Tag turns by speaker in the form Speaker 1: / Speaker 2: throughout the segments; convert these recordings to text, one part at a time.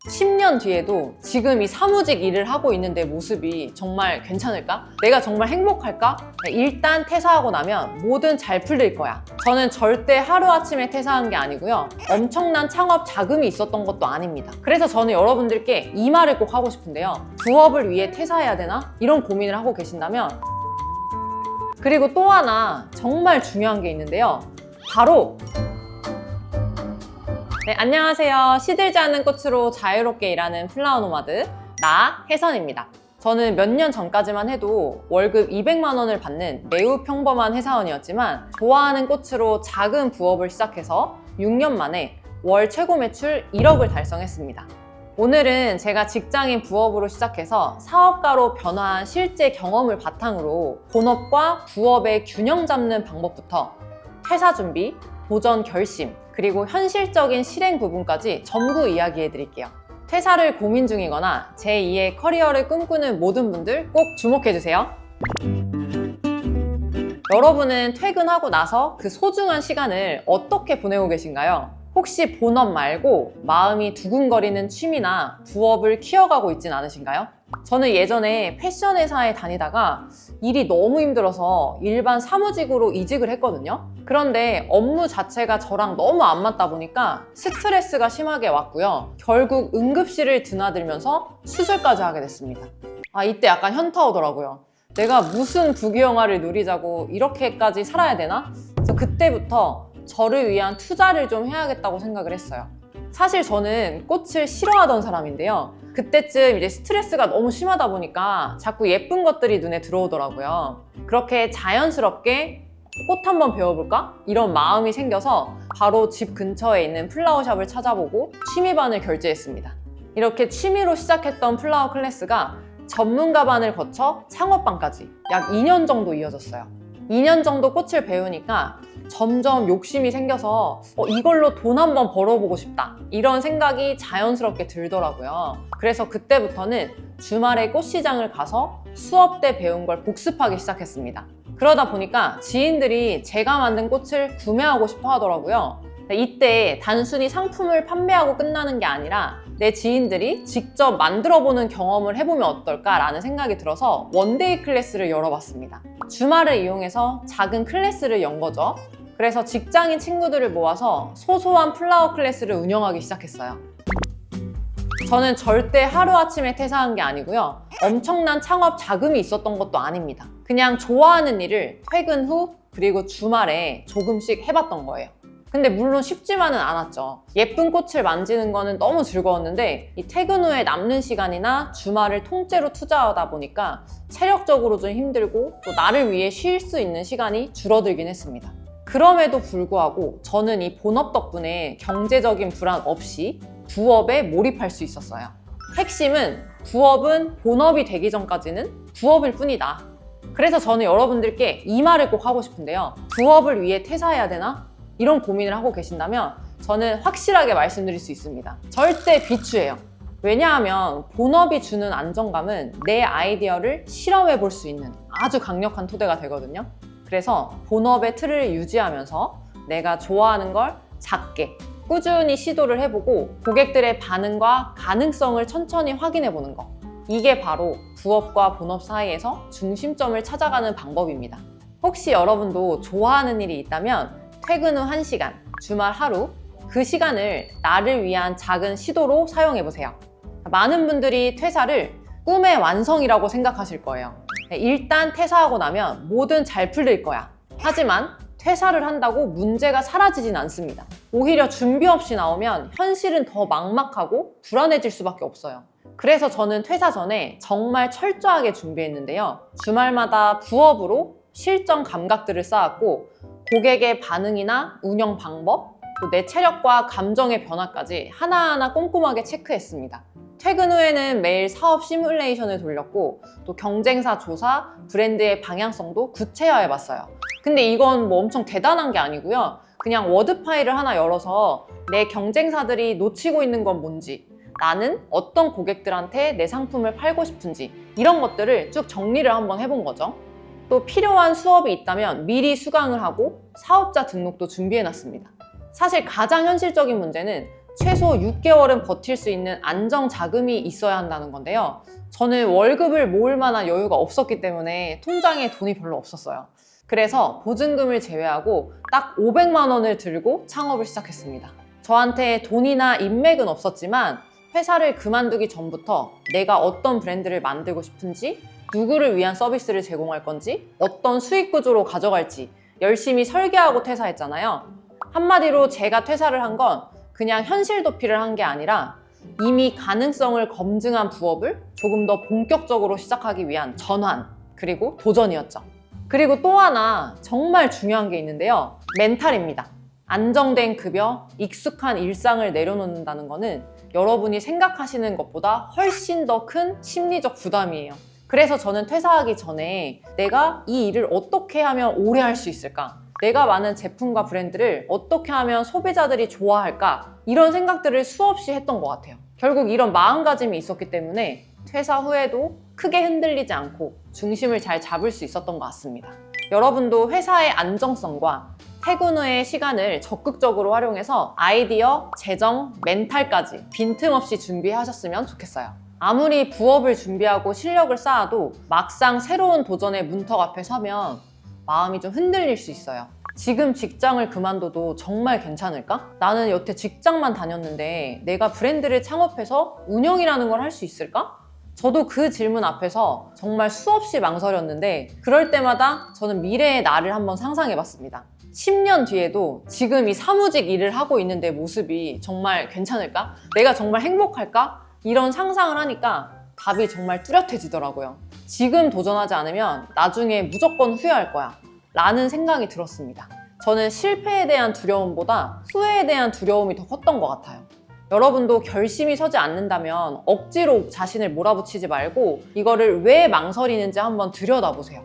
Speaker 1: 10년 뒤에도 지금 이 사무직 일을 하고 있는 내 모습이 정말 괜찮을까? 내가 정말 행복할까? 일단 퇴사하고 나면 뭐든 잘 풀릴 거야. 저는 절대 하루아침에 퇴사한 게 아니고요. 엄청난 창업 자금이 있었던 것도 아닙니다. 그래서 저는 여러분들께 이 말을 꼭 하고 싶은데요. 부업을 위해 퇴사해야 되나? 이런 고민을 하고 계신다면, 그리고 또 하나 정말 중요한 게 있는데요. 바로 안녕하세요. 시들지 않는 꽃으로 자유롭게 일하는 플라워 노마드 나 혜선입니다. 저는 몇 년 전까지만 해도 월급 200만 원을 받는 매우 평범한 회사원이었지만 좋아하는 꽃으로 작은 부업을 시작해서 6년 만에 월 최고 매출 1억을 달성했습니다. 오늘은 제가 직장인 부업으로 시작해서 사업가로 변화한 실제 경험을 바탕으로 본업과 부업의 균형 잡는 방법부터 퇴사 준비, 도전 결심, 그리고 현실적인 실행 부분까지 전부 이야기해 드릴게요. 퇴사를 고민 중이거나 제2의 커리어를 꿈꾸는 모든 분들 꼭 주목해 주세요. 여러분은 퇴근하고 나서 그 소중한 시간을 어떻게 보내고 계신가요? 혹시 본업 말고 마음이 두근거리는 취미나 부업을 키워가고 있진 않으신가요? 저는 예전에 패션 회사에 다니다가 일이 너무 힘들어서 일반 사무직으로 이직을 했거든요. 그런데 업무 자체가 저랑 너무 안 맞다 보니까 스트레스가 심하게 왔고요. 결국 응급실을 드나들면서 수술까지 하게 됐습니다. 이때 약간 현타 오더라고요. 내가 무슨 부귀영화를 누리자고 이렇게까지 살아야 되나? 그래서 그때부터 저를 위한 투자를 좀 해야겠다고 생각을 했어요. 사실 저는 꽃을 싫어하던 사람인데요. 그때쯤 이제 스트레스가 너무 심하다 보니까 자꾸 예쁜 것들이 눈에 들어오더라고요. 그렇게 자연스럽게 꽃 한번 배워볼까? 이런 마음이 생겨서 바로 집 근처에 있는 플라워샵을 찾아보고 취미반을 결제했습니다. 이렇게 취미로 시작했던 플라워 클래스가 전문가반을 거쳐 창업반까지 약 2년 정도 이어졌어요. 2년 정도 꽃을 배우니까 점점 욕심이 생겨서 이걸로 돈 한번 벌어보고 싶다, 이런 생각이 자연스럽게 들더라고요. 그래서 그때부터는 주말에 꽃시장을 가서 수업 때 배운 걸 복습하기 시작했습니다. 그러다 보니까 지인들이 제가 만든 꽃을 구매하고 싶어 하더라고요. 이때 단순히 상품을 판매하고 끝나는 게 아니라 내 지인들이 직접 만들어보는 경험을 해보면 어떨까라는 생각이 들어서 원데이 클래스를 열어봤습니다. 주말을 이용해서 작은 클래스를 연 거죠. 그래서 직장인 친구들을 모아서 소소한 플라워 클래스를 운영하기 시작했어요. 저는 절대 하루아침에 퇴사한 게 아니고요. 엄청난 창업 자금이 있었던 것도 아닙니다. 그냥 좋아하는 일을 퇴근 후 그리고 주말에 조금씩 해봤던 거예요. 근데 물론 쉽지만은 않았죠. 예쁜 꽃을 만지는 거는 너무 즐거웠는데 이 퇴근 후에 남는 시간이나 주말을 통째로 투자하다 보니까 체력적으로 좀 힘들고 또 나를 위해 쉴 수 있는 시간이 줄어들긴 했습니다. 그럼에도 불구하고 저는 이 본업 덕분에 경제적인 불안 없이 부업에 몰입할 수 있었어요. 핵심은 부업은 본업이 되기 전까지는 부업일 뿐이다. 그래서 저는 여러분들께 이 말을 꼭 하고 싶은데요. 부업을 위해 퇴사해야 되나? 이런 고민을 하고 계신다면 저는 확실하게 말씀드릴 수 있습니다. 절대 비추예요. 왜냐하면 본업이 주는 안정감은 내 아이디어를 실험해 볼 수 있는 아주 강력한 토대가 되거든요. 그래서 본업의 틀을 유지하면서 내가 좋아하는 걸 작게 꾸준히 시도를 해보고 고객들의 반응과 가능성을 천천히 확인해 보는 거, 이게 바로 부업과 본업 사이에서 중심점을 찾아가는 방법입니다. 혹시 여러분도 좋아하는 일이 있다면 퇴근 후 1시간, 주말 하루, 그 시간을 나를 위한 작은 시도로 사용해보세요. 많은 분들이 퇴사를 꿈의 완성이라고 생각하실 거예요. 일단 퇴사하고 나면 뭐든 잘 풀릴 거야. 하지만 퇴사를 한다고 문제가 사라지진 않습니다. 오히려 준비 없이 나오면 현실은 더 막막하고 불안해질 수밖에 없어요. 그래서 저는 퇴사 전에 정말 철저하게 준비했는데요. 주말마다 부업으로 실전 감각들을 쌓았고 고객의 반응이나 운영 방법, 또 내 체력과 감정의 변화까지 하나하나 꼼꼼하게 체크했습니다. 퇴근 후에는 매일 사업 시뮬레이션을 돌렸고 또 경쟁사 조사, 브랜드의 방향성도 구체화해봤어요. 근데 이건 뭐 엄청 대단한 게 아니고요. 그냥 워드 파일을 하나 열어서 내 경쟁사들이 놓치고 있는 건 뭔지, 나는 어떤 고객들한테 내 상품을 팔고 싶은지, 이런 것들을 쭉 정리를 한번 해본 거죠. 또 필요한 수업이 있다면 미리 수강을 하고 사업자 등록도 준비해놨습니다. 사실 가장 현실적인 문제는 최소 6개월은 버틸 수 있는 안정 자금이 있어야 한다는 건데요. 저는 월급을 모을 만한 여유가 없었기 때문에 통장에 돈이 별로 없었어요. 그래서 보증금을 제외하고 딱 500만 원을 들고 창업을 시작했습니다. 저한테 돈이나 인맥은 없었지만 회사를 그만두기 전부터 내가 어떤 브랜드를 만들고 싶은지, 누구를 위한 서비스를 제공할 건지, 어떤 수익 구조로 가져갈지 열심히 설계하고 퇴사했잖아요. 한마디로 제가 퇴사를 한 건 그냥 현실 도피를 한 게 아니라 이미 가능성을 검증한 부업을 조금 더 본격적으로 시작하기 위한 전환, 그리고 도전이었죠. 그리고 또 하나 정말 중요한 게 있는데요. 멘탈입니다. 안정된 급여, 익숙한 일상을 내려놓는다는 거는 여러분이 생각하시는 것보다 훨씬 더 큰 심리적 부담이에요. 그래서 저는 퇴사하기 전에 내가 이 일을 어떻게 하면 오래 할 수 있을까? 내가 많은 제품과 브랜드를 어떻게 하면 소비자들이 좋아할까? 이런 생각들을 수없이 했던 것 같아요. 결국 이런 마음가짐이 있었기 때문에 퇴사 후에도 크게 흔들리지 않고 중심을 잘 잡을 수 있었던 것 같습니다. 여러분도 회사의 안정성과 퇴근 후의 시간을 적극적으로 활용해서 아이디어, 재정, 멘탈까지 빈틈없이 준비하셨으면 좋겠어요. 아무리 부업을 준비하고 실력을 쌓아도 막상 새로운 도전의 문턱 앞에 서면 마음이 좀 흔들릴 수 있어요. 지금 직장을 그만둬도 정말 괜찮을까? 나는 여태 직장만 다녔는데 내가 브랜드를 창업해서 운영이라는 걸 할 수 있을까? 저도 그 질문 앞에서 정말 수없이 망설였는데 그럴 때마다 저는 미래의 나를 한번 상상해봤습니다. 10년 뒤에도 지금 이 사무직 일을 하고 있는 내 모습이 정말 괜찮을까? 내가 정말 행복할까? 이런 상상을 하니까 답이 정말 뚜렷해지더라고요. 지금 도전하지 않으면 나중에 무조건 후회할 거야 라는 생각이 들었습니다. 저는 실패에 대한 두려움보다 후회에 대한 두려움이 더 컸던 것 같아요. 여러분도 결심이 서지 않는다면 억지로 자신을 몰아붙이지 말고 이거를 왜 망설이는지 한번 들여다보세요.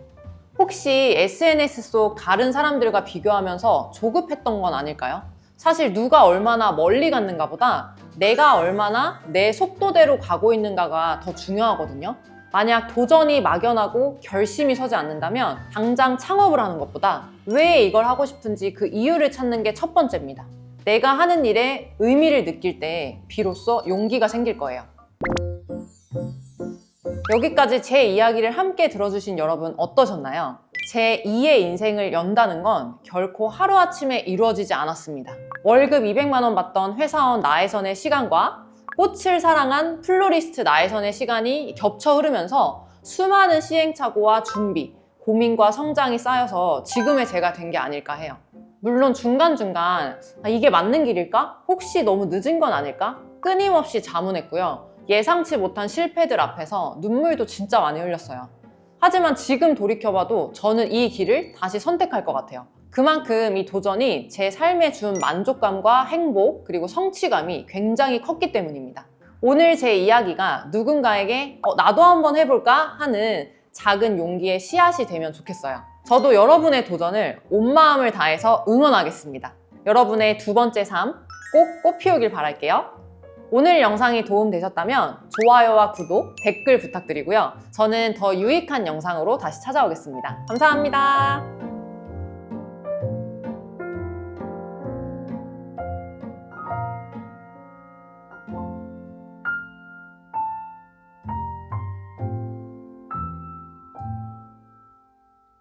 Speaker 1: 혹시 SNS 속 다른 사람들과 비교하면서 조급했던 건 아닐까요? 사실 누가 얼마나 멀리 갔는가 보다 내가 얼마나 내 속도대로 가고 있는가가 더 중요하거든요. 만약 도전이 막연하고 결심이 서지 않는다면 당장 창업을 하는 것보다 왜 이걸 하고 싶은지 그 이유를 찾는 게 첫 번째입니다. 내가 하는 일에 의미를 느낄 때 비로소 용기가 생길 거예요. 여기까지 제 이야기를 함께 들어주신 여러분 어떠셨나요? 제 2의 인생을 연다는 건 결코 하루아침에 이루어지지 않았습니다. 월급 200만 원 받던 회사원 나혜선의 시간과 꽃을 사랑한 플로리스트 나혜선의 시간이 겹쳐 흐르면서 수많은 시행착오와 준비, 고민과 성장이 쌓여서 지금의 제가 된 게 아닐까 해요. 물론 중간중간 이게 맞는 길일까? 혹시 너무 늦은 건 아닐까? 끊임없이 자문했고요. 예상치 못한 실패들 앞에서 눈물도 진짜 많이 흘렸어요. 하지만 지금 돌이켜봐도 저는 이 길을 다시 선택할 것 같아요. 그만큼 이 도전이 제 삶에 준 만족감과 행복 그리고 성취감이 굉장히 컸기 때문입니다. 오늘 제 이야기가 누군가에게 나도 한번 해볼까 하는 작은 용기의 씨앗이 되면 좋겠어요. 저도 여러분의 도전을 온 마음을 다해서 응원하겠습니다. 여러분의 두 번째 삶 꼭 꽃피우길 바랄게요. 오늘 영상이 도움되셨다면 좋아요와 구독, 댓글 부탁드리고요. 저는 더 유익한 영상으로 다시 찾아오겠습니다. 감사합니다.